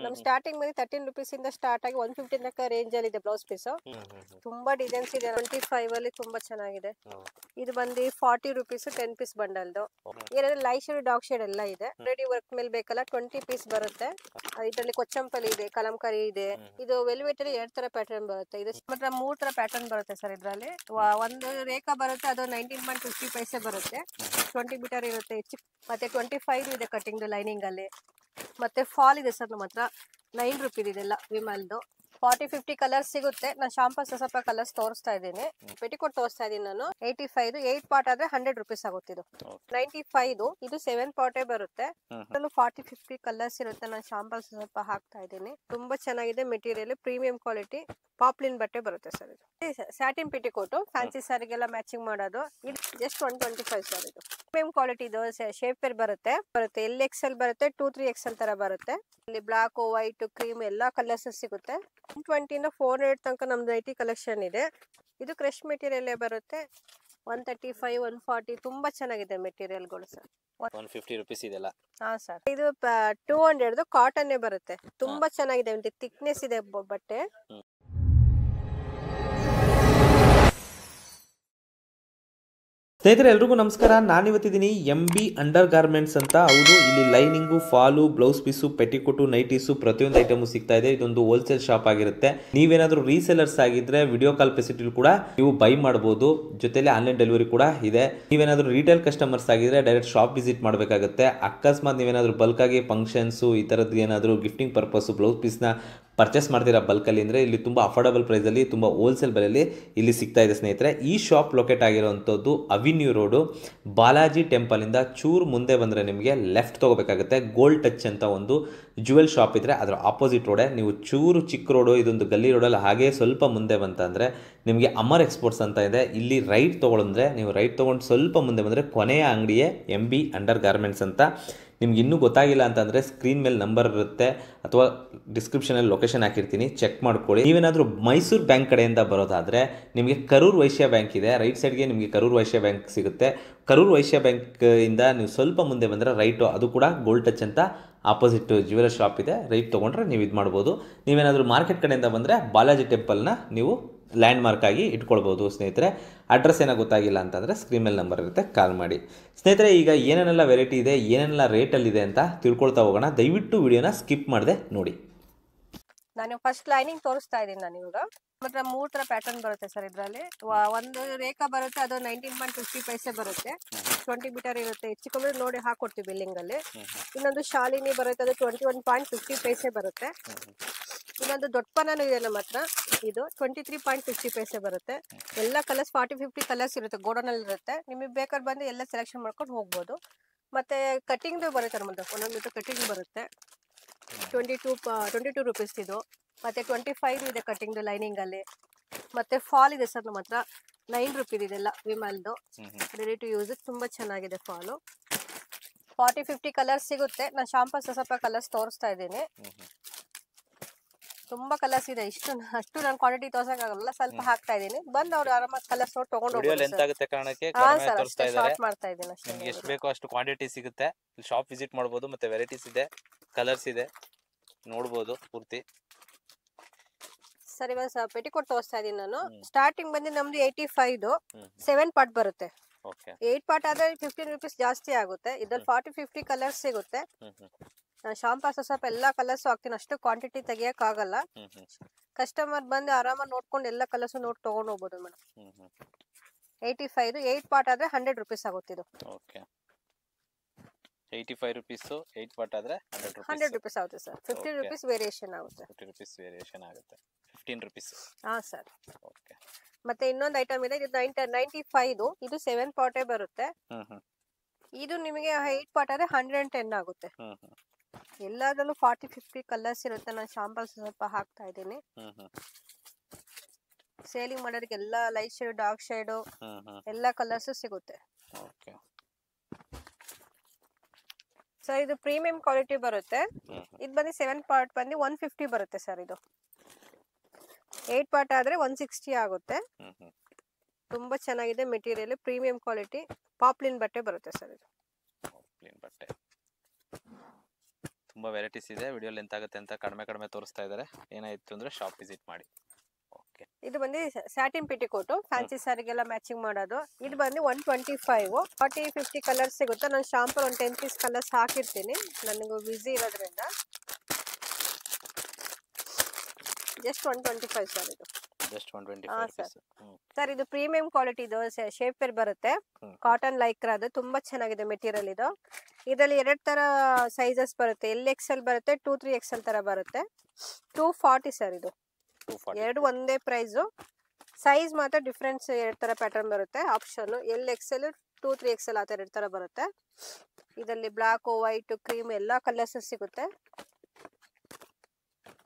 ನಮ್ ಸ್ಟಾರ್ಟಿಂಗ್ ಬಂದು 13 ರುಪೀಸ್ ಇಂದ ಸ್ಟಾರ್ಟ್ ಆಗಿ 150 ತನಕ ರೇಂಜ್ ಅಲ್ಲಿ ಇದೆ ಬ್ಲೌಸ್ ಪೀಸ್. ತುಂಬಾ ಡಿಸೈನ್ಸ್ ಇದೆ. 25 ಅಲ್ಲಿ ತುಂಬಾ ಚೆನ್ನಾಗಿದೆ. ಇದು ಬಂದು 40 ರುಪೀಸ್ 10 ಪೀಸ್ ಬಂಡಲ್ದು. ಏನಂದ್ರೆ ಲೈಟ್ ಶೇಡ್ ಡಾರ್ಕ್ ಶೇಡ್ ಎಲ್ಲ ಇದೆ. ರೆಡಿ ವರ್ಕ್ ಮೇಲೆ ಬೇಕಲ್ಲ 20 ಪೀಸ್ ಬರುತ್ತೆ. ಇದರಲ್ಲಿ ಕೊಚ್ಚಂಪಲ್ಲಿ ಇದೆ, ಕಲಂಕರಿ ಇದೆ. ಇದು ವೆಲ್ವೆಟ್ ಅಲ್ಲಿ 2 ತರ ಪ್ಯಾಟರ್ನ್ ಬರುತ್ತೆ. ಇದು ಮಾತ್ರ 3 ತರ ಪ್ಯಾಟರ್ನ್ ಬರುತ್ತೆ ಸರ್. ಇದ್ರಲ್ಲಿ ಒಂದು ರೇಖಾ ಬರುತ್ತೆ, ಅದು 19.50 ಪೈಸೆ ಬರುತ್ತೆ. 20 ಮೀಟರ್ ಇರುತ್ತೆ. ಮತ್ತೆ 25 ಇದೆ ಕಟಿಂಗ್ ಲೈನಿಂಗ್ ಅಲ್ಲಿ. ಮತ್ತೆ ಫಾಲ್ ಇದೆ ಸರ್ ನಮ್ಮ ಹತ್ರ. 9 ರುಪೀಸ್ ಇದೆಲ್ಲ ವಿಮಲ್ದು. 40-50 ಕಲರ್ಸ್ ಸಿಗುತ್ತೆ. ನಾನು ಶಾಂಪಲ್ ಸ್ವಲ್ಪ ಕಲರ್ಸ್ ತೋರಿಸ್ತಾ ಇದ್ದೀನಿ. ಪೆಟಿಕೋಟ್ ತೋರಿಸ್ತಾ ಇದ್ದೀನಿ ನಾನು. 85 8 ಪಾರ್ಟ್ ಆದ್ರೆ 100 ರುಪೀಸ್ ಆಗುತ್ತೆ. ಇದು 95 ಇದು 7 ಪಾರ್ಟೇ ಬರುತ್ತೆ. 40-50 ಕಲರ್ಸ್ ಇರುತ್ತೆ. ನಾನು ಶಾಂಪಲ್ಸ್ ಸ್ವಲ್ಪ ಹಾಕ್ತಾ ಇದ್ದೀನಿ. ತುಂಬಾ ಚೆನ್ನಾಗಿದೆ ಮೆಟೀರಿಯಲ್, ಪ್ರೀಮಿಯಂ ಕ್ವಾಲಿಟಿ, ಪಾಪ್ಲಿನ್ ಬಟ್ಟೆ ಬರುತ್ತೆ ಸರ್. ಇದು ಸ್ಯಾಟಿನ್ ಪೆಟಿಕೋಟ್, ಫ್ಯಾನ್ಸಿ ಸಾರಿಗೆಲ್ಲ ಮ್ಯಾಚಿಂಗ್ ಮಾಡೋದು. ಇದು ಜಸ್ಟ್ 125 ಸರ್. ಇದು ಪ್ರೀಮಿಯಂ ಕ್ವಾಲಿಟಿ, ಇದು ಶೇಪ್ ಬರುತ್ತೆ. LXL ಬರುತ್ತೆ, 2-3XL ತರ ಬರುತ್ತೆ. ಇಲ್ಲಿ ಬ್ಲಾಕ್, ವೈಟ್, ಕ್ರೀಮ್ ಎಲ್ಲಾ ಕಲರ್ಸ್ ಸಿಗುತ್ತೆ. 120 ಇಂದ 400 ತನಕ ನಮ್ದು 80 ಕಲೆಕ್ಷನ್ ಇದೆ. ಇದು ಕ್ರಶ್ ಮೆಟೀರಿಯಲ್ ಬರುತ್ತೆ. 135 140 ತುಂಬಾ ಚೆನ್ನಾಗಿದೆ ಮೆಟೀರಿಯಲ್ಗಳು ಸರ್. 150 ರುಪೀಸ್ ಇದೆಲ್ಲ. ಹಾ ಸರ್. ಇದು 200 ಕಾಟನ್ ಬರುತ್ತೆ. ತುಂಬಾ ಚೆನ್ನಾಗಿದೆ, ಥಿಕ್ನೆಸ್ ಇದೆ ಬಟ್ಟೆ. ಸ್ನೇಹಿತರೆ ಎಲ್ರಿಗೂ ನಮಸ್ಕಾರ. ನಾನಿವತ್ತಿದ್ದೀನಿ MB ಅಂಡರ್ ಗಾರ್ಮೆಂಟ್ಸ್ ಅಂತ. ಹೌದು, ಇಲ್ಲಿ lining, fall, blouse piece, petticoat, nighties ಪ್ರತಿಯೊಂದು ಐಟಮು ಸಿಗ್ತಾ ಇದೆ. ಇದೊಂದು ಹೋಲ್ಸೇಲ್ ಶಾಪ್ ಆಗಿರುತ್ತೆ. ನೀವೇನಾದರೂ ರೀಸೇಲರ್ಸ್ ಆಗಿದ್ರೆ ವಿಡಿಯೋ ಕಾಲ್ ಫೆಸಿಲಿಟಿ ಕೂಡ ನೀವು ಬೈ ಮಾಡಬಹುದು. ಜೊತೆಲಿ ಆನ್ಲೈನ್ ಡೆಲಿವರಿ ಕೂಡ ಇದೆ. ನೀವೇನಾದರೂ ರಿಟೇಲ್ ಕಸ್ಟಮರ್ಸ್ ಆಗಿದ್ರೆ ಡೈರೆಕ್ಟ್ ಶಾಪ್ ವಿಸಿಟ್ ಮಾಡಬೇಕಾಗುತ್ತೆ. ಅಕಸ್ಮಾತ್ ನೀವೇನಾದರೂ ಬಲ್ಕ್ ಆಗಿ ಫಂಕ್ಷನ್ಸು ಈ ಥರದ್ದು ಏನಾದರೂ ಗಿಫ್ಟಿಂಗ್ ಪರ್ಪಸ್ಸು ಬ್ಲೌಸ್ ಪೀಸ್ನ ಪರ್ಚೇಸ್ ಮಾಡ್ತೀರಾ ಬಲ್ಕಲ್ಲಿ ಅಂದರೆ ಇಲ್ಲಿ ತುಂಬ ಅಫೋರ್ಡಬಲ್ ಪ್ರೈಸಲ್ಲಿ, ತುಂಬ ಹೋಲ್ಸೇಲ್ ಬೆಲೆಯಲ್ಲಿ ಇಲ್ಲಿ ಸಿಗ್ತಾ ಇದೆ ಸ್ನೇಹಿತರೆ. ಈ ಶಾಪ್ ಲೊಕೇಟ್ ಆಗಿರೋವಂಥದ್ದು ಅವಿನ್ಯೂ ರೋಡು, ಬಾಲಾಜಿ ಟೆಂಪಲಿಂದ ಚೂರು ಮುಂದೆ ಬಂದರೆ ನಿಮಗೆ ಲೆಫ್ಟ್ ತೊಗೋಬೇಕಾಗುತ್ತೆ. ಗೋಲ್ಡ್ ಟಚ್ ಅಂತ ಒಂದು ಜುವೆಲ್ ಶಾಪ್ ಇದ್ದರೆ ಅದರ ಆಪೋಸಿಟ್ ರೋಡೇ. ನೀವು ಚೂರು ಚಿಕ್ಕ ರೋಡು, ಇದೊಂದು ಗಲ್ಲಿ ರೋಡಲ್ಲಿ ಹಾಗೇ ಸ್ವಲ್ಪ ಮುಂದೆ ಬಂತಂದರೆ ನಿಮಗೆ ಅಮರ್ ಎಕ್ಸ್ಪೋರ್ಟ್ಸ್ ಅಂತ ಇದೆ. ಇಲ್ಲಿ ರೈಟ್ ತೊಗೊಳಂದ್ರೆ ನೀವು ರೈಟ್ ತೊಗೊಂಡು ಸ್ವಲ್ಪ ಮುಂದೆ ಬಂದರೆ ಕೊನೆಯ ಅಂಗಡಿಯೇ MB ಅಂಡರ್ ಗಾರ್ಮೆಂಟ್ಸ್ ಅಂತ. ನಿಮ್ಗೆ ಇನ್ನೂ ಗೊತ್ತಾಗಿಲ್ಲ ಅಂತಂದರೆ ಸ್ಕ್ರೀನ್ ಮೇಲೆ ನಂಬರ್ ಇರುತ್ತೆ ಅಥವಾ ಡಿಸ್ಕ್ರಿಪ್ಷನಲ್ಲಿ ಲೊಕೇಶನ್ ಹಾಕಿರ್ತೀನಿ, ಚೆಕ್ ಮಾಡ್ಕೊಳ್ಳಿ. ನೀವೇನಾದರೂ ಮೈಸೂರು ಬ್ಯಾಂಕ್ ಕಡೆಯಿಂದ ಬರೋದಾದರೆ ನಿಮಗೆ ಕರೂರ್ ವೈಶ್ಯ ಬ್ಯಾಂಕ್ ಇದೆ. ರೈಟ್ ಸೈಡ್ಗೆ ನಿಮಗೆ ಕರೂರ್ ವೈಶ್ಯ ಬ್ಯಾಂಕ್ ಸಿಗುತ್ತೆ. ಕರೂರ್ ವೈಶ್ಯ ಬ್ಯಾಂಕಿಂದ ನೀವು ಸ್ವಲ್ಪ ಮುಂದೆ ಬಂದರೆ ರೈಟು, ಅದು ಕೂಡ ಗೋಲ್ಡ್ ಟಚ್ ಅಂತ ಆಪೋಸಿಟ್ ಜ್ಯುವೆಲರ್ ಶಾಪ್ ಇದೆ. ರೈಟ್ ತೊಗೊಂಡ್ರೆ ನೀವು ಇದು ಮಾಡ್ಬೋದು. ನೀವೇನಾದರೂ ಮಾರ್ಕೆಟ್ ಕಡೆಯಿಂದ ಬಂದರೆ ಬಾಲಾಜಿ ಟೆಂಪಲ್ನ ನೀವು ಲ್ಯಾಂಡ್ ಮಾರ್ಕ್ ಆಗಿ ಇಟ್ಕೊಳ್ಬೋದು ಸ್ನೇಹಿತರೆ. ಅಡ್ರೆಸ್ ಏನೋ ಗೊತ್ತಾಗಿಲ್ಲ ಅಂತಂದರೆ ಸ್ಕ್ರೀನ್ ಮೇಲೆ ನಂಬರ್ ಇರುತ್ತೆ, ಕಾಲ್ ಮಾಡಿ. ಸ್ನೇಹಿತರೆ ಈಗ ಏನೇನೆಲ್ಲ ವೆರೈಟಿ ಇದೆ, ಏನೆಲ್ಲ ರೇಟಲ್ಲಿದೆ ಅಂತ ತಿಳ್ಕೊಳ್ತಾ ಹೋಗೋಣ. ದಯವಿಟ್ಟು ವಿಡಿಯೋನ ಸ್ಕಿಪ್ ಮಾಡದೆ ನೋಡಿ. ನಾನು ಫಸ್ಟ್ ಲೈನಿಂಗ್ ತೋರಿಸ್ತಾ ಇದ್ದೀನಿ. ನಾನು ಇವಾಗ ಮಾತ್ರ 3 ತರ ಪ್ಯಾಟರ್ನ್ ಬರುತ್ತೆ ಸರ್. ಇದರಲ್ಲಿ ಒಂದು ರೇಖಾ ಬರುತ್ತೆ, ಅದು 19.50 ಪೈಸೆ ಬರುತ್ತೆ. 20 ಮೀಟರ್ ಇರುತ್ತೆ. ಹೆಚ್ಚು ಕಮ್ಮಿ ನೋಡಿ ಹಾಕೊಡ್ತೀವಿ ಬಿಲ್ಲಿಂಗ್ ಅಲ್ಲಿ. ಇನ್ನೊಂದು ಶಾಲಿನಿ ಬರುತ್ತೆ, ಅದು 21.50 ಪೈಸೆ ಬರುತ್ತೆ. ಇನ್ನೊಂದು ದೊಡ್ಡಪನೂ ಇದೆ ನಮ್ಮ ಹತ್ರ. ಇದು 23.50 ಪೈಸೆ ಬರುತ್ತೆ. ಎಲ್ಲ ಕಲರ್ಸ್ 40-50 ಕಲರ್ಸ್ ಇರುತ್ತೆ, ಗೋಡನಲ್ಲಿ ಇರುತ್ತೆ. ನಿಮಗೆ ಬೇಕಾದ್ರೆ ಬಂದು ಎಲ್ಲ ಸೆಲೆಕ್ಷನ್ ಮಾಡ್ಕೊಂಡು ಹೋಗ್ಬೋದು. ಮತ್ತೆ ಕಟಿಂಗ್ ಬರುತ್ತೆ ನಮ್ಮದು, ಒಂದೊಂದು ಕಟಿಂಗ್ ಬರುತ್ತೆ. 22 ರುಪೀಸ್ ಇದು. ಮತ್ತೆ 25 ಇದೆ ಕಟಿಂಗ್ ಲೈನಿಂಗ್ ಅಲ್ಲಿ. ಮತ್ತೆ ಫಾಲ್ ಇದೆ ಸರ್ ನಮ್ಮ ಹತ್ರ. 9 ರುಪೀಸ್ ಇದೆಲ್ಲ ವಿಮಲ್ದು, ರೆಡಿ ಟು ಯೂಸ್. ತುಂಬಾ ಚೆನ್ನಾಗಿದೆ ಫಾಲು. 40-50 ಕಲರ್ಸ್ ಸಿಗುತ್ತೆ. ನಾನು ಶಾಂಪಲ್ ಸ್ವಲ್ಪ ಕಲರ್ಸ್ ತೋರಿಸ್ತಾ ಇದ್ದೀನಿ. ತುಂಬಾ ಕಲರ್ಸ್ ಇದೆ. ಅಷ್ಟು ನಾನು ಕ್ವಾಂಟಿಟಿ ತೋರ್ಸಕ್ಕಾಗಲ್ಲ, ಸ್ವಲ್ಪ ಹಾಕ್ತಾ ಇದೀನಿ. ಬಂದು ಅವ್ರು ಆರಾಮಾಗಿ ಕಲರ್ಸ್ ನೋಡಿ ತಗೊಂಡು ಹೋಗ್ಬೋದು. ಶಾರ್ಟ್ ಮಾಡ್ತಾ ಇದ್ದೀನಿ ಅಷ್ಟೇ. ನಿಮಗೆ ಎಷ್ಟು ಬೇಕೋ ಅಷ್ಟು ಕ್ವಾಂಟಿಟಿ ಸಿಗುತ್ತೆ. ಇಲ್ಲಿ ಶಾಪ್ ವಿಸಿಟ್ ಮಾಡ್ಬೋದು. ಮತ್ತೆ ವೆರೈಟೀಸ್ ಇದೆ, ಕಲರ್ಸ್ ಇದೆ, ನೋಡ್ಬೋದು ಪೂರ್ತಿ. ಸರ್ ಇವಾಗ ಪೆಟಿಕೋಟ್ ತೋರಿಸ್ತಾ ಇದೀನಿ ನಾನು. ಸ್ಟಾರ್ಟಿಂಗ್ ಬಂದು ನಮ್ದು 85 7 ಪಾರ್ಟ್ ಬರುತ್ತೆ. 8 ಪಾರ್ಟ್ ಆದ್ರೆ 15 ರುಪೀಸ್ ಜಾಸ್ತಿ ಆಗುತ್ತೆ. ಇದ್ರಲ್ಲಿ 40-50 ಕಲರ್ಸ್ ಸಿಗುತ್ತೆ. ನಾನು ಶಾಂಪಾಸ್ ಸ್ವಲ್ಪ ಎಲ್ಲಾ ಕಲರ್ಸ್ ಹಾಕ್ತೀನಿ, ಅಷ್ಟು ಕ್ವಾಂಟಿಟಿ ತೆಗಿಯಕ್ ಆಗಲ್ಲ. ಕಸ್ಟಮರ್ ಬಂದು ಆರಾಮಾಗಿ ನೋಡ್ಕೊಂಡು ಎಲ್ಲ ಕಲರ್ಸ್ ನೋಡಿ ತಗೊಂಡು ಹೋಗ್ಬೋದು ಮೇಡಮ್. 85 8 ಪಾರ್ಟ್ ಆದ್ರೆ 100 ರುಪೀಸ್ ಆಗುತ್ತೆ. ಇದು 85 ರುಪೀಸ್ 8 ಪಾರ್ಟ್ ಆದ್ರೆ 100 ರುಪೀಸ್ ಆಗುತ್ತೆ ಸರ್. 15 ರುಪೀಸ್ ವೇರಿಯೇಷನ್ ಆಗುತ್ತೆ. 50 ರುಪೀಸ್ ವೇರಿಯೇಷನ್ ಆಗುತ್ತೆ. 15 ರುಪೀಸ್. ಹಾ ಸರ್. ಮತ್ತೆ ಇನ್ನೊಂದು ಐಟಮ್ ಇದೆ, ಇದು 95. ಇದು 7 ಪಾರ್ಟೇ ಬರುತ್ತೆ. ಇದು ನಿಮಗೆ 8 ಪಾರ್ಟ್ ಆದ್ರೆ 110 ಆಗುತ್ತೆ. ಎಲ್ಲದರಲ್ಲೂ 40-50 ಕಲರ್ಸ್ ಇರುತ್ತೆ. ನಾನು ಶಾಂಪಲ್ಸ್ ಸ್ವಲ್ಪ ಹಾಕ್ತಾ ಇದ್ದೀನಿ. ಸೇಲಿಂಗ್ ಮಾಡೋದಕ್ಕೆ ಎಲ್ಲ ಲೈಟ್ ಶೇಡ್ ಡಾರ್ಕ್ ಶೇಡ್ ಎಲ್ಲ ಕಲರ್ಸ್ ಸಿಗುತ್ತೆ. ಸರ್ ಇದು ಪ್ರೀಮಿಯಂ ಕ್ವಾಲಿಟಿ ಬರುತ್ತೆ. ಇದು ಬಂದು 7 ಪಾರ್ಟ್ ಬಂದು 150 ಬರುತ್ತೆ ಸರ್. ಇದು 8 ಪಾರ್ಟ್ ಆದ್ರೆ 160 ಆಗುತ್ತೆ. ತುಂಬಾ ಚೆನ್ನಾಗಿದೆ ಮೆಟೀರಿಯಲ್, ಪ್ರೀಮಿಯಂ ಕ್ವಾಲಿಟಿ, ಪಾಪ್ಲಿನ್ ಬಟ್ಟೆ ಬರುತ್ತೆ ಸರ್. ಇದು ತುಂಬ ವೆರೈಟೀಸ್ ಇದೆ. ವಿಡಿಯೋ ಲೆಂತ್ ಆಗುತ್ತೆ ಅಂತ ಕಡಿಮೆ ತೋರಿಸ್ತಾ ಇದ್ದಾರೆ. ಏನಾಯ್ತು ಅಂದರೆ ಶಾಪ್ ವಿಸಿಟ್ ಮಾಡಿ. ಓಕೆ, ಇದು ಬಂದು ಸ್ಯಾಟಿನ್ ಪೆಟಿಕೋಟು, ಫ್ಯಾನ್ಸಿ ಸ್ಯಾರಿಗೆಲ್ಲ ಮ್ಯಾಚಿಂಗ್ ಮಾಡೋದು. ಇದು ಬಂದು 125, 40-50 ಕಲರ್ಸ್ ಸಿಗುತ್ತೆ. ನಾನು ಶಾಂಪಲ್ ಒಂದು 10 ಪೀಸ್ ಕಲರ್ಸ್ ಹಾಕಿರ್ತೀನಿ, ನನಗೂ ಬಿಸಿ ಇರೋದ್ರಿಂದ. ಜಸ್ಟ್ 125 ಸರ್ ಇದು. ಜಸ್ಟ್ 125 ಸರ್ ಇದು ಪ್ರೀಮಿಯಂ ಕ್ವಾಲಿಟಿ ಇದು, ಶೇಪರ್ ಬರುತ್ತೆ, ಕಾಟನ್ ಲೈಕ್ರಾ, ಅದು ತುಂಬಾ ಚೆನ್ನಾಗಿದೆ ಮೆಟೀರಿಯಲ್ ಇದು. ಇದರಲ್ಲಿ 2 ತರ ಸೈಜಸ್ ಬರುತ್ತೆ, LXL ಬರುತ್ತೆ, 2-3XL ತರ ಬರುತ್ತೆ. 240 ಸರ್ ಇದು. 240 ಎರಡು ಒಂದೇ ಪ್ರೈಸ್, ಸೈಜ್ ಮಾತ್ರ ಡಿಫ್ರೆನ್ಸ್ 2 ತರ ಪ್ಯಾಟರ್ನ್ ಬರುತ್ತೆ. ಆಪ್ಷನ್ LXL 2-3XL ಆ ತರ 2 ತರ ಬರುತ್ತೆ. ಇದರಲ್ಲಿ ಬ್ಲಾಕ್, ವೈಟ್, ಕ್ರೀಮ್ ಎಲ್ಲಾ ಕಲರ್ಸ್ ಸಿಗುತ್ತೆ.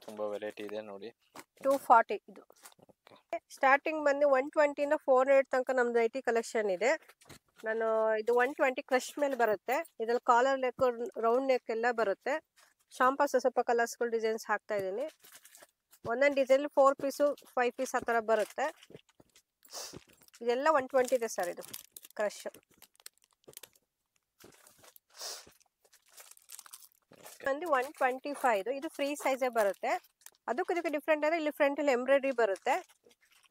ತುಂಬಾ ವೆರೈಟಿ ಇದೆ ನೋಡಿ. 240 ಇದು. ಸ್ಟಾರ್ಟಿಂಗ್ ಬಂದು 120 ಇಂದ 400 ತನಕ ನಮ್ದು ನೈಟಿ ಕಲೆಕ್ಷನ್ ಇದೆ. ನಾನು ಇದು 120 ಕ್ರಶ್ ಮೇಲೆ ಬರುತ್ತೆ. ಇದ್ರಲ್ಲಿ ಕಾಲರ್ ನೆಕ್, ರೌಂಡ್ ನೆಕ್ ಎಲ್ಲ ಬರುತ್ತೆ. ಶಾಂಪಾಸ್ ಸ್ವಲ್ಪ ಕಲರ್ಸ್ಗಳು ಡಿಸೈನ್ಸ್ ಹಾಕ್ತಾ ಇದ್ದೀನಿ. ಒಂದೊಂದು ಡಿಸೈನ್ 4 ಪೀಸು 5 ಪೀಸ್ ಆ ಥರ ಬರುತ್ತೆ. ಇದೆಲ್ಲ 120 ಇದೆ ಸರ್. ಇದು ಕ್ರಶ್ ಬಂದು 125. ಇದು ಫ್ರೀ ಸೈಜೇ ಬರುತ್ತೆ. ಅದಕ್ಕೂ ಇದಕ್ಕೆ ಡಿಫ್ರೆಂಟ್ ಅಂದರೆ ಇಲ್ಲಿ ಫ್ರಂಟಲ್ಲಿ ಎಂಬ್ರಾಯ್ಡ್ರಿ ಬರುತ್ತೆ.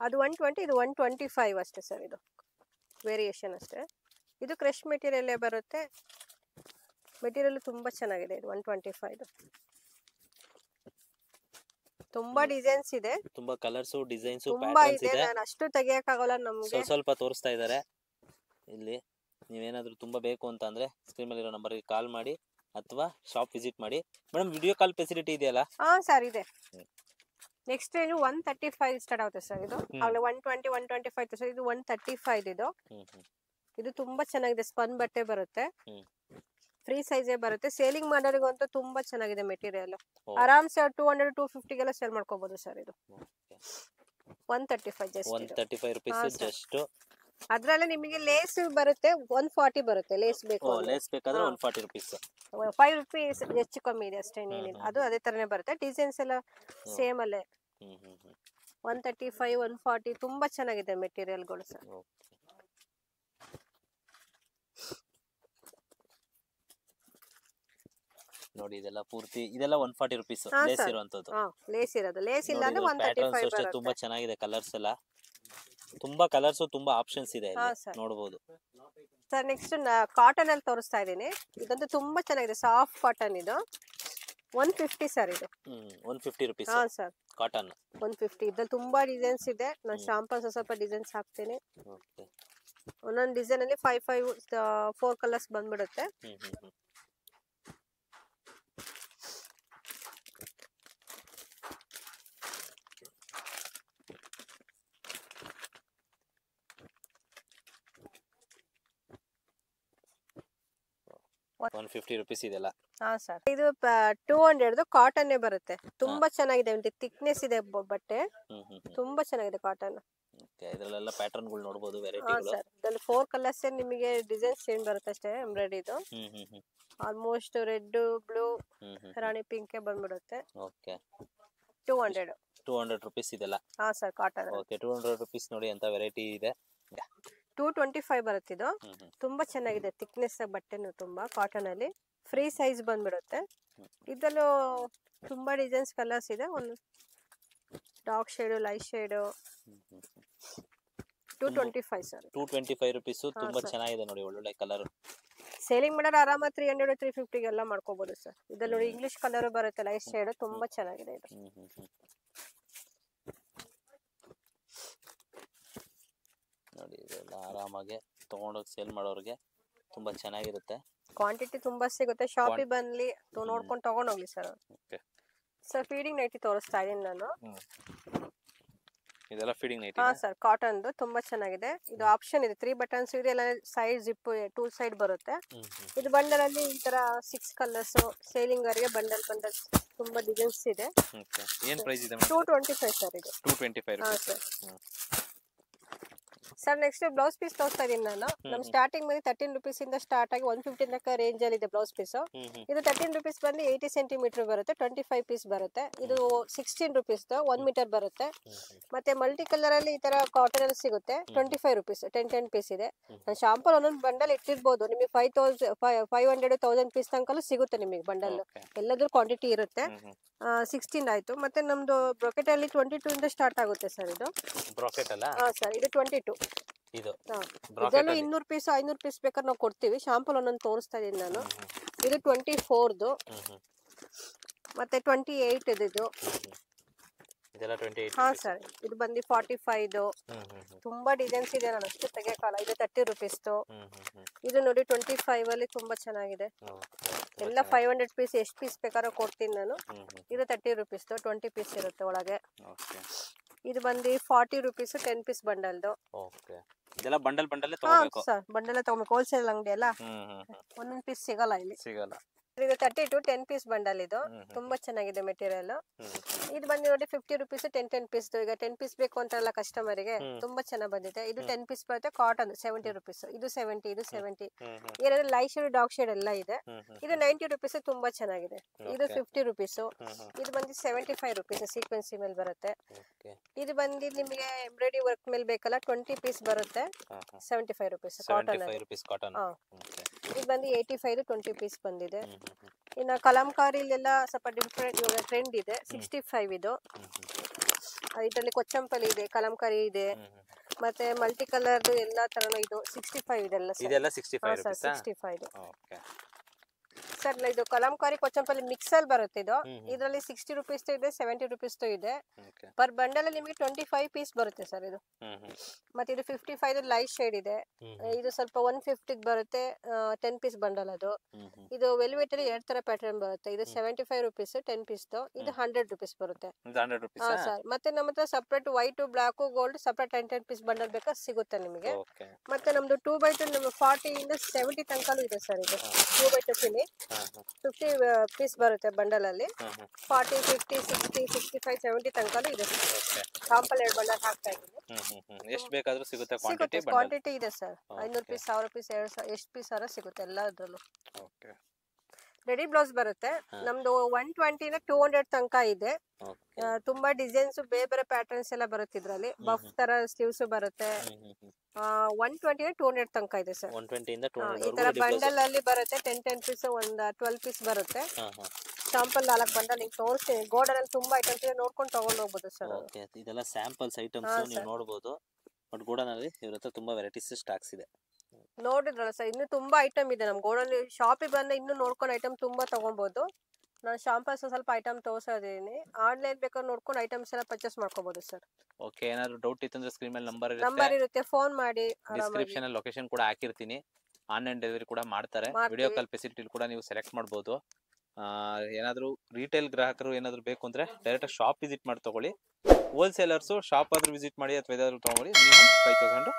ಅದು 120, ಇದು 125 ಅಷ್ಟೇ ಸರ್. ಇದು ವೇರಿಯೇಷನ್ ಅಷ್ಟೇ. ಇದು ಕ್ರಶ್ ಮೆಟೀರಿಯಲ್ಲೇ ಬರುತ್ತೆ. ಮೆಟೀರಿಯಲ್ ತುಂಬ ಚೆನ್ನಾಗಿದೆ. ಇದು 125. ತುಂಬಾ ಡಿಸೈನ್ಸ್ ಇದೆ, ತುಂಬಾ ಕಲರ್ಸ್ ಡಿಸೈನ್ಸ್ ತುಂಬಾ ಇದೆ. ನಾನು ಅಷ್ಟು ತೆಗಿಯಕ್ಕಾಗಲ್ಲ ನಮ್ಗೆ. ಸ್ವಲ್ಪ ತೋರಿಸ್ತಾ ಇದ್ದಾರೆ ಇಲ್ಲಿ. ನೀವೇನಾದ್ರೂ ತುಂಬಾ ಬೇಕು ಅಂತ ಅಂದ್ರೆ ಸ್ಕ್ರೀನ್ ಮೇಲೆ ಇರೋ ನಂಬರ್ಗೆ ಕಾಲ್ ಮಾಡಿ ಅಥವಾ ಶಾಪ್ ವಿಸಿಟ್ ಮಾಡಿ. ಮೇಡಮ್ ವಿಡಿಯೋ ಕಾಲ್ ಫೆಸಿಲಿಟಿ ಇದೆಯಲ್ಲ? ಹಾ ಸರ್ ಇದೆ. ನೆಕ್ಸ್ಟ್ ಏನು 135 ಸ್ಟಾರ್ಟ್ ಆಗುತ್ತೆ ಸರ್. ಇದು ಆಗಲೇ 120, 125 ಸರ್. ಇದು 135 ಇದು. ಇದು ತುಂಬಾ ಚೆನ್ನಾಗಿದೆ. ಸ್ಪನ್ ಬಟ್ಟೆ ಬರುತ್ತೆ, ಫ್ರೀ ಸೈಜೇ ಬರುತ್ತೆ. ಸೇಲಿಂಗ್ ಮಾಡೋರಿಗಂತೂ ತುಂಬಾ ಚೆನ್ನಾಗಿದೆ ಮೆಟೀರಿಯಲ್. ಆರಾಮ್ಸೆ 200-250 ಗೆಲ್ಲ ಸೇಲ್ ಮಾಡ್ಕೋಬಹುದು ಸರ್. ಇದು 135 ಜಸ್ಟ್. 135 rupees just. ಅದ್ರಲ್ಲೇ ನಿಮಗೆ ಲೇಸ್ ಬರುತ್ತೆ, 140 ಬರುತ್ತೆ. ಲೇಸ್ ಬೇಕು, ಲೇಸ್ ಬೇಕಾದ್ರೆ 140 ರುಪೀಸ್. 5 ರುಪೀಸ್ ಹೆಚ್ಚು ಕಮ್ಮಿ ಇದೆ ಅಷ್ಟೇ, ಏನಿಲ್ಲ. ಅದು ಅದೇ ತರನೇ ಬರುತ್ತೆ. ಡಿಸೈನ್ಸ್ ಎಲ್ಲ ಸೇಮ್ ಅಲ್ಲೇ. 135, 140 ತುಂಬಾ ಚೆನ್ನಾಗಿದೆ ಮೆಟೀರಿಯಲ್ಗಳು ಸರ್. ನೋಡಿ ಇದೆಲ್ಲ ಪೂರ್ತಿ ಇದೆಲ್ಲ 140 ರುಪೀಸ್ ಲೇಸ್ ಇರುವಂತದ್ದು. ಲೇಸ್ ಇರೋದು. ಲೇಸ್ ಇಲ್ಲ ಅಂದ್ರೆ 135 ಬರುತ್ತೆ. ತುಂಬಾ ಚೆನ್ನಾಗಿದೆ ಕಲರ್ಸ್ ಎಲ್ಲ. ತುಂಬಾ ಕಲರ್ಸ್, ತುಂಬಾ ಆಪ್ಷನ್ಸ್ ಇದೆ ನೋಡಬಹುದು ಸರ್. ನೆಕ್ಸ್ಟ್ ಕಾಟನ್ ಅಲ್ಲಿ ತೋರಿಸ್ತಾ ಇದ್ದೀನಿ. ಇದಂತೂ ತುಂಬಾ ಚೆನ್ನಾಗಿದೆ, ಸಾಫ್ಟ್ ಕಾಟನ್. ಇದು 150 ಸರ್. ಇದು 150 ರುಪೀಸ್. ಹಾ ಸರ್, ಕಾಟನ್ 150. ಇದ್ರಲ್ಲಿ ತುಂಬಾ ಡಿಸೈನ್ಸ್ ಇದೆ. ನಾನು ಶಾಂಪಲ್ಸ್ ಸ್ವಲ್ಪ ಡಿಸೈನ್ಸ್ ಹಾಕ್ತೀನಿ. ಒಂದೊಂದು ಡಿಸೈನ್ ಅಲ್ಲಿ 4 ಕಲರ್ಸ್ ಬಂದ್ಬಿಡುತ್ತೆ. $150 ರುಪೀಸ್ ಇದೆಲ್ಲ. ಹಾ ಸರ್. ಇದು 200 ಕಾಟನ್ ಬರುತ್ತೆ. ತುಂಬಾ ಚೆನ್ನಾಗಿದೆ. ಥಿಕ್ನೆಸ್ ಇದೆ ಬಟ್ಟೆ, ತುಂಬಾ ಚೆನ್ನಾಗಿದೆ ಕಾಟನ್. ಇದರಲ್ಲೆಲ್ಲ ಪ್ಯಾಟರ್ನ್ ಗಳು ನೋಡಬಹುದು, ವೆರೈಟಿಗಳು. ಸರ್ ಇದರಲ್ಲಿ 4 ಕಲರ್ಸ್ ನಿಮಗೆ ಡಿಸೈನ್ಸ್ ಚೇಂಜ್ ಬರುತ್ತೆ ಅಷ್ಟೇ. ಎಂಬ್ರಾಯ್ಡರಿ ಇದು ಆಲ್ಮೋಸ್ಟ್ ರೆಡ್, ಬ್ಲೂ, ರಾಣಿ ಪಿಂಕ್ ಬಂದ್ಬಿಡುತ್ತೆ. ಓಕೆ, 200 ರುಪೀಸ್ ಇದೆಲ್ಲ. ಹಾ ಸರ್, ಕಾಟನ್. Okay, 200 rupees. ನೋಡಿ ಅಂತ ವೆರೈಟಿ ಇದೆ. 225 ಬರುತ್ತೆ. ಇದು ತುಂಬಾ ಚೆನ್ನಾಗಿದೆ. ಥಿಕ್ನೆಸ್ ಬಟ್ಟೆನು ತುಂಬಾ ಕಾಟನ್ ಅಲ್ಲಿ. ಫ್ರೀ ಸೈಜ್ ಬಂದ್ಬಿಡುತ್ತೆ. ಇದರಲ್ಲೂ ತುಂಬಾ ಡಿಸೈನ್ಸ್, ಕಲರ್ಸ್ ಇದೆ. ಒಂದು dark shade, light shade. 225 sir. 225 rupees. ತುಂಬಾ ಚೆನ್ನಾಗಿದೆ ನೋಡಿ, ಒಳ್ಳೊಳ್ಳೆ ಕಲರ್. ಸೇಲಿಂಗ್ ಮಾಡೋರು ಆರಾಮ 300-350 ಗೆಲ್ಲ ಮಾಡ್ಕೋಬಹುದು ಸರ್. ಇದ್ರಲ್ಲಿ ನೋಡಿ ಇಂಗ್ಲಿಷ್ ಕಲರ್ ಬರುತ್ತೆ, ಲೈಟ್ ಶೇಡ್. ತುಂಬಾ ಚೆನ್ನಾಗಿದೆ ಇದು. ನೋಡಿ ಇದೆಲ್ಲ ಆರಾಮಾಗಿ ತಗೊಂಡೋಗಿ ಸೇಲ್ ಮಾಡೋರಿಗೆ ತುಂಬಾ ಚೆನ್ನಾಗಿರುತ್ತೆ. ಕ್ವಾಂಟಿಟಿ ತುಂಬಾ ಸಿಗುತ್ತೆ. ಶಾಪಿಗೆ ಬಂದ್ಲಿ ನೋಡ್ಕೊಂಡು ತಗೊಂಡ್ ಹೋಗ್ಲಿ ಸರ್. ಸರ್ ಫೀಡಿಂಗ್ ನೈಟಿ ತೋರಿಸ್ತಾ ಇದೀನಿ ನಾನು. ಇದೆಲ್ಲ ಫೀಡಿಂಗ್ ನೈಟಿ. ಹಾ ಸರ್, ಕಾಟನ್ ತುಂಬಾ ಚೆನ್ನಾಗಿದೆ. ಇದು ಆಪ್ಷನ್ ಇದೆ, 3 ಬಟನ್ಸ್ ಇದೆ. ಎಲ್ಲ ಸೈಡ್ ಜಿಪ್ 2 ಸೈಡ್ ಬರುತ್ತೆ. ಇದು ಬಂಡಲ್ ಅಲ್ಲಿ ಈ ತರ 6 ಕಲರ್ಸ್. ಸೇಲಿಂಗ್ ಅವರಿಗೆ ಬಂಡಲ್ ತುಂಬಾ ಡಿಸೈನ್ಸ್ ಇದೆ. ಏನ್ ಪ್ರೈಸ್ ಇದೆ? 225 ಸರ್. ಇದು 225 ಹಾ sir. Sir next blouse piece ತೋರಿಸ್ತಾ ಇದೀನಿ ನಾನು. ನಮ್ ಸ್ಟಾರ್ಟಿಂಗ್ ಬಂದು 13 rupees ಇಂದ ಸ್ಟಾರ್ಟ್ ಆಗಿ 150 ತನಕ ರೇಂಜ್ ಅಲ್ಲಿ ಇದೆ ಬ್ಲೌಸ್ ಪೀಸ್. ಇದು 13 rupees ಬಂದು 80 centimeter ಬರುತ್ತೆ, 25 ಪೀಸ್ ಬರುತ್ತೆ. ಇದು 16 rupees 1 ಮೀಟರ್ ಬರುತ್ತೆ. ಮತ್ತೆ ಮಲ್ಟಿ ಕಲರ್ ಅಲ್ಲಿ ಈ ತರ ಕಾಟನ್ ಅಲ್ಲಿ ಸಿಗುತ್ತೆ. 25 rupees 10 ಪೀಸ್ ಇದೆ. ನಾನು ಶಾಂಪಲ್ ಒಂದೊಂದು ಬಂಡಲ್ ಇಟ್ಟಿರ್ಬೋದು, ನಿಮಗೆ 500-1000 ಪೀಸ್ ತನಕ ಸಿಗುತ್ತೆ ನಿಮಗೆ ಬಂಡಲ್. ಎಲ್ಲದೂ ಕ್ವಾಂಟಿಟಿ ಇರುತ್ತೆ. 16 ಆಯ್ತು. ಮತ್ತೆ ನಮ್ದು ಬ್ರೊಕೆಟ್ ಅಲ್ಲಿ 22 ಇಂದ ಸ್ಟಾರ್ಟ್ ಆಗುತ್ತೆ ಸರ್. ಇದು ಬ್ರಾಕೆಟ್ ಅಲ್ಲ? ಹಾ ಸರ್, ಇದು 22. ಇದು ಇದರಲ್ಲೂ 200 ಪೀಸ್ 500 ಪೀಸ್ ಬೇಕಾದ್ರೆ ನಾವು ಕೊಡ್ತೀವಿ. ಶಾಂಪಲ್ ಒಂದೊಂದು ತೋರಿಸ್ತಾ ಇದೀನಿ ನಾನು. ಇದು 24ದು. ಮತ್ತೆ 28 ಇದು. ಇದೆಲ್ಲ 28. ಹಾ ಸರ್, ಇದು ಬಂದು 45ದು. ತುಂಬಾ ಡಿಸೈನ್ಸ್ ಇದೆ, ನಾನು ಅಷ್ಟು ತೆಗೆಯಕಾಲ. ಇದು 30 rupees. ಇದು ನೋಡಿ 25 ಅಲ್ಲಿ ತುಂಬಾ ಚೆನ್ನಾಗಿದೆ. ಎಲ್ಲ 500 ಪೀಸ್ ಎಷ್ಟು ಪೀಸ್ ಬೇಕಾದ್ರೂ ಕೊಡ್ತೀನಿ ನಾನು. ಇದು 30 rupees 20 ಪೀಸ್ ಇರುತ್ತೆ ಒಳಗೆ. ಇದು ಬಂದು 40 rupees 10 ಪೀಸ್ ಬಂಡಲ್ದು. ಇದೆಲ್ಲ ಬಂಡಲ್ ತಗೋಬೇಕು ಸರ್, ಬಂಡಲ್ ತಗೋಬೇಕು. ಹೋಲ್ಸೇಲ್ ಅಂಗಡಿ ಅಲ್ಲ, ಒಂದೊಂದು ಪೀಸ್ ಸಿಗಲ್ಲ ಇಲ್ಲಿ. ಇದು 32 10 ಪೀಸ್ ಬಂಡಲ್. ಇದು ತುಂಬಾ ಚೆನ್ನಾಗಿದೆ ಮೆಟೀರಿಯಲ್. ಇದು ಬಂದು ನೋಡಿ 50 rupees 10 ಪೀಸ್. ಈಗ 10 ಪೀಸ್ ಬೇಕು ಅಂತಾರಲ್ಲ ಕಸ್ಟಮರ್ಗೆ, ತುಂಬಾ ಚೆನ್ನಾಗಿ ಬಂದಿದೆ. ಇದು 10 ಪೀಸ್ ಬರುತ್ತೆ. Cotton 70 rupees. ಇದು 70, ಇದು 70. ಏನಾದ್ರೆ ಲೈಟ್ ಶೇಡ್ ಡಾರ್ಕ್ ಶೇಡ್ ಎಲ್ಲ ಇದೆ. ಇದು 90 rupees ತುಂಬಾ ಚೆನ್ನಾಗಿದೆ. ಇದು 50 rupees. ಇದು ಬಂದು 75 rupees ಸೀಕ್ವೆನ್ಸಿ ಮೇಲೆ ಬರುತ್ತೆ. ಇದು ಬಂದು ನಿಮಗೆ ಎಂಬ್ರಾಯ್ಡರಿ ವರ್ಕ್ ಮೇಲೆ ಬೇಕಲ್ಲ, 20 ಪೀಸ್ ಬರುತ್ತೆ. 75 rupees ಕಾಟನ್. ಇದು ಬಂದು 85 20 ಪೀಸ್ ಬಂದಿದೆ. ಇನ್ನು ಕಲಂಕಾರಿಲೆಲ್ಲ ಸ್ವಲ್ಪ ಡಿಫ್ರೆಂಟ್ ಇವಾಗ ಟ್ರೆಂಡ್ ಇದೆ. 65 ಇದು. ಇದರಲ್ಲಿ ಕೊಚ್ಚಂಪಲ್ಲಿ ಇದೆ, ಕಲಂಕಾರಿ ಇದೆ, ಮತ್ತೆ ಮಲ್ಟಿ ಕಲರ್ ಎಲ್ಲಾ ತರನು. ಇದು 65 ಇದೆಲ್ಲ 65 ಸರ್. ಇದು ಕಲಂಕಾರಿ ಕೊಚ್ಚಂಪಲ್ಲಿ ಮಿಕ್ಸ್ ಅಲ್ಲಿ ಬರುತ್ತೆ. ಇದು ಇದರಲ್ಲಿ 60 rupees ಇದೆ, 70 rupees ಇದೆ. ಪರ್ ಬಂಡಲ್ ಅಲ್ಲಿ ನಿಮಗೆ 25 ಪೀಸ್ ಬರುತ್ತೆ ಸರ್ ಇದು. ಮತ್ತೆ ಇದು 55 ಲೈಟ್ ಶೇಡ್ ಇದೆ. ಇದು ಸ್ವಲ್ಪ 150 ಬರುತ್ತೆ, 10 ಪೀಸ್ ಬಂಡಲ್ ಅದು. ಇದು ವೆಲ್ವೆಟ್ ಅಲ್ಲಿ 2 ತರ ಪ್ಯಾಟರ್ನ್ ಬರುತ್ತೆ. ಇದು 75 rupees 10 ಪೀಸ್. ಇದು 100 rupees ಬರುತ್ತೆ. ಹಾ ಸರ್. ಮತ್ತೆ ನಮ್ಮ ಹತ್ರ separate white, black, gold separate 10 piece bundle ಬೇಕಾ ಸಿಗುತ್ತೆ ನಿಮಗೆ. ಮತ್ತೆ ನಮ್ದು 2x2 ನಮ್ಗೆ 40 ಇಂದ 70 ತನಕ ಇದೆ ಸರ್. ಇದು 2x2 ಫಿನಿ 50 ಪೀಸ್ ಬರುತ್ತೆ ಬಂಡಲ್ ಅಲ್ಲಿ. 40, 50, 60, 65, 70 ತನಕ ಇದೆ. ಶಾಂಪಲ್ 2 ಬಂಡಲ್ ಹಾಕ್ತಾ ಇದ್ದೀನಿ. ಎಷ್ಟು ಬೇಕಾದ್ರೂ ಸಿಗುತ್ತೆ ಕ್ವಾಂಟಿಟಿ ಇದೆ ಸರ್. 500 ಪೀಸ್, 1000 ಪೀಸ್, 2000 ಎಷ್ಟು ಪೀಸ್ ಆದ್ರೂ ಸಿಗುತ್ತೆ ಎಲ್ಲದ್ರಲ್ಲೂ. ರೆಡಿ ಬ್ಲೌಸ್ ಬರುತ್ತೆ ನಮ್ದು. 120 ಇಂದ 200 ತನಕ ಇದೆ. ತುಂಬಾ ಡಿಸೈನ್ಸ್ ಬೇರೆ ಬೇರೆ ಪ್ಯಾಟರ್ನ್ಸ್ ಎಲ್ಲ ಬರುತ್ತೆ ಇದ್ರಲ್ಲಿ. ಬಫ್ ತರ ಸ್ಲೀವ್ಸ್ ಬರುತ್ತೆ. 120 ಇಂದ 200 ತನಕ ಇದೆ ಸರ್. 120 ಇಂದ 200 ಈ ತರ ಬಂಡಲ್ ಅಲ್ಲಿ ಬರುತ್ತೆ. 10 ಪೀಸ್, ಒಂದ್ 12 ಪೀಸ್ ಬರುತ್ತೆ. ಶಾಂಪಲ್ 4 ಬಂಡಲ್ ನಿಮ್ಗೆ ತೋರಿಸ್ತೀನಿ. ಗೋಲ್ಡನ್ ಅಲ್ಲಿ ತುಂಬಾ ಐಟಮ್ಸ್ ಇದೆ, ನೋಡ್ಕೊಂಡು ತಗೊಂಡ್ ಹೋಗ್ಬೋದು ಸರ್. ಇದೆಲ್ಲ ಸ್ಯಾಂಪಲ್ಸ್ ಐಟಮ್ಸ್ ನೀವು ನೋಡಬಹುದು. ಬಟ್ ಗೋಡನ್ ಅಲ್ಲಿ ಇವ್ರ ಹತ್ರ ತುಂಬಾ ವೆರೈಟೀಸ್ ಸ್ಟಾಕ್ಸ್ ಇದೆ. ನೋಡಿದ್ರಲ್ಲ ಸರ್, ಇನ್ನು ತುಂಬಾ ಐಟಮ್ ಇದೆ ನಮ್ ಗೋಡನ್. ಶಾಪಿಗೆ ಬಂದ್ರೆ ಇನ್ನು ನೋಡ್ಕೊಂಡು ಐಟಮ್ ತುಂಬಾ ತಗೊಬಹುದು. ನಾನು ಶಾಂಪಲ್ಸ್ ಸ್ವಲ್ಪ ಐಟಮ್ ತೋರಿಸಿದೀನಿ. ಆನ್ಲೈನ್ ಬೇಕಾದ್ರೆ ನೋಡ್ಕೊಂಡು ಐಟಮ್ಸ್ ಎಲ್ಲ ಪರ್ಚೇಸ್ ಮಾಡ್ಕೋಬಹುದು ಸರ್. ಓಕೆ, ಏನಾದ್ರು ಡೌಟ್ ಇತ್ತಂದ್ರೆ ಸ್ಕ್ರೀನ್ ಮೇಲೆ ನಂಬರ್ ಇರುತ್ತೆ, ಫೋನ್ ಮಾಡಿ. ಡಿಸ್ಕ್ರಿಪ್ಷನ್ ಅಲ್ಲಿ ಲೊಕೇಶನ್ ಕೂಡ ಹಾಕಿರ್ತೀನಿ. ಆನ್ಲೈನ್ ಡೆಲಿವರಿ ಕೂಡ ಮಾಡ್ತಾರೆ. ವಿಡಿಯೋ ಕಾಲ್ ಫೆಸಿಲಿಟಿ ಕೂಡ ನೀವು ಸೆಲೆಕ್ಟ್ ಮಾಡಬಹುದು. ಏನಾದ್ರು ರಿಟೇಲ್ ಗ್ರಾಹಕರು ಏನಾದ್ರು ಬೇಕು ಅಂದ್ರೆ ಡೈರೆಕ್ಟ್ ಶಾಪ್ ವಿಸಿಟ್ ಮಾಡಿ ತಗೊಳ್ಳಿ. ಹೋಲ್ಸೇಲರ್ಸ್ ಶಾಪ್ ಆದ್ರೂ ವಿಸಿಟ್ ಮಾಡಿ ಅಥವಾ ಯಾವ್ದಾದ್ರು ತಗೊಳ್ಳಿ. ಮಿನಿಮಮ್ 5000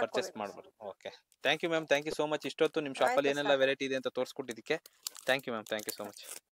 ಪರ್ಚೇಸ್ ಮಾಡ್ಬೋದು. Okay, thank you ma'am. Thank you so much. ಇಷ್ಟೊತ್ತು ನಿಮ್ಮ ಶಾಪಲ್ಲಿ ಏನೆಲ್ಲ ವೆರೈಟಿ ಇದೆ ಅಂತ ತೋರಿಸ್ಕೊಟ್ಟಿದ್ದಕ್ಕೆ thank you ma'am. Thank you so much.